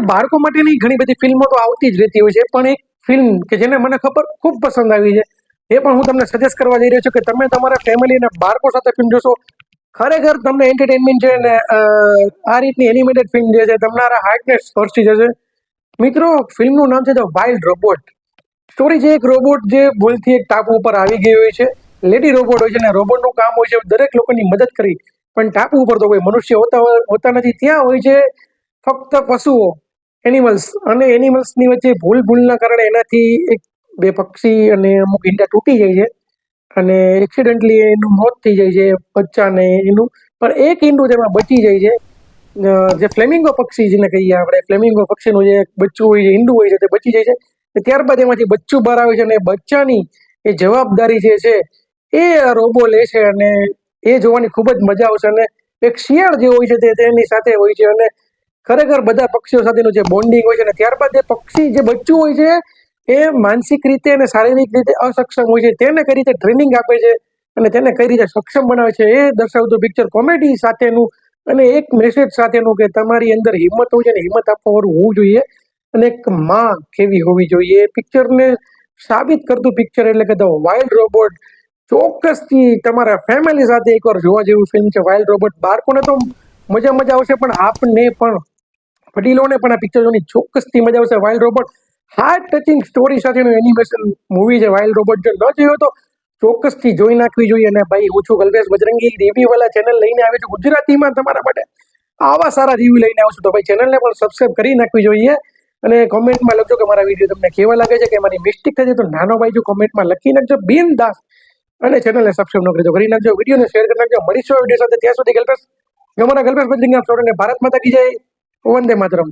બાળકો માટેની ઘણી બધી ફિલ્મો તો આવતી જ રહેતી હોય છે, પણ એક ફિલ્મ કે જેને મને ખબર ખૂબ પસંદ આવી છે, એ પણ હું તમને સજેસ્ટ કરવા જઈ રહ્યો છું કે તમે તમારા ફેમિલી અને બાળકો સાથે ફિલ્મ જોશો. ખરેખર તમને એન્ટરટેનમેન્ટ છે ને આ રીતની એનિમેટેડ ફિલ્મ જે છે તમારા હાર્ટને સ્પર્શી જશે. મિત્રો, ફિલ્મનું નામ છે ધ વાઇલ્ડ રોબોટ. સ્ટોરી છે એક રોબોટ જે ભૂલથી એક ટાપુ ઉપર આવી ગયો હોય છે. લેડી રોબોટ હોય છે અને રોબોટનું કામ હોય છે દરેક લોકોની મદદ કરી, પણ ટાપુ ઉપર તો કોઈ મનુષ્ય હોતા નથી. ત્યાં હોય છે ફક્ત પશુઓ, એનિમલ્સ, અને એનિમલ્સની વચ્ચે ભૂલના કારણે એનાથી એક બે પક્ષી અને અમુક ઈંડા તૂટી જાય છે અને એક્સિડન્ટલી એનું મોત થઈ જાય છે બચ્ચાને એનું. પણ એક ઈંડું તેમાં બચી જાય છે. જે ફ્લેમિંગો પક્ષી જેને કહીએ આપણે, ફ્લેમિંગો પક્ષીનું જે બચ્ચું હોય છે, ઈંડું હોય છે, તે બચી જાય છે. ત્યારબાદ એમાંથી બચ્ચું બહાર આવે છે અને બચ્ચાની એ જવાબદારી જે છે એ રોબો લે છે અને એ જોવાની ખૂબ જ મજા આવશે. અને એક શિયાળ જે હોય છે તેની સાથે હોય છે અને ખરેખર બધા પક્ષીઓ સાથેનું જે બોન્ડિંગ હોય છે ને ત્યારબાદ એ પક્ષી જે બચ્ચું હોય છે એ માનસિક રીતે અને શારીરિક રીતે અસક્ષમ હોય છે, તેને કઈ રીતે ટ્રેનિંગ આપે છે અને તેને કઈ રીતે સક્ષમ બનાવે છે એ દર્શાવતું પિક્ચર, કોમેડી સાથેનું અને એક મેસેજ સાથેનું કે તમારી અંદર હિંમત હોય છે ને હિંમત આપવાવાળું હોવું જોઈએ અને એક માં કેવી હોવી જોઈએ, એ પિક્ચરને સાબિત કરતું પિક્ચર એટલે કે ધ વાઇલ્ડ રોબોટ. ચોક્કસથી તમારા ફેમિલી સાથે એકવાર જોવા જેવું ફિલ્મ છે વાઇલ્ડ રોબોટ. બાળકોને તો મજા આવશે, પણ આપને પણ, વડીલોને પણ આ પિક્ચર જોવાની ચોક્કસથી મજા આવશે. Wild robot heart touching story સાથેનું એનિમેશન મૂવી છે વાઇલ્ડ રોબોટ. જો ન જોયો તો ચોક્કસથી જોઈ નાખવી જોઈએ. અને ભાઈ, હું છું કલ્પેશ બજરંગી, રિવ્યુ વાળા ચેનલ લઈને આવ્યો છું ગુજરાતીમાં તમારા માટે. આવા સારા રિવ્યુ લઈને આવશું તો ભાઈ ચેનલને પણ સબસ્ક્રાઇબ કરી નાખવી જોઈએ. અને કોમેન્ટમાં લખજો કે મારા વિડીયો તમને કેવા લાગે છે, કે મારી મિસ્ટેક થઈ તો નાનો ભાઈ જો કોમેન્ટમાં લખી નાખજો બિનદાસ. અને ચેનલને સબસ્ક્રાઇબ ન કરી તો કરી નાખજો, વિડીયોને શેર કરી નાખજો. મળીશું વિડીયો સાથે, ત્યાં સુધી કલ્પેશ, અમારા કલ્પેશ બજરંગી આપ સૌને ભારત માતા કી જય, વંદે માતરમ.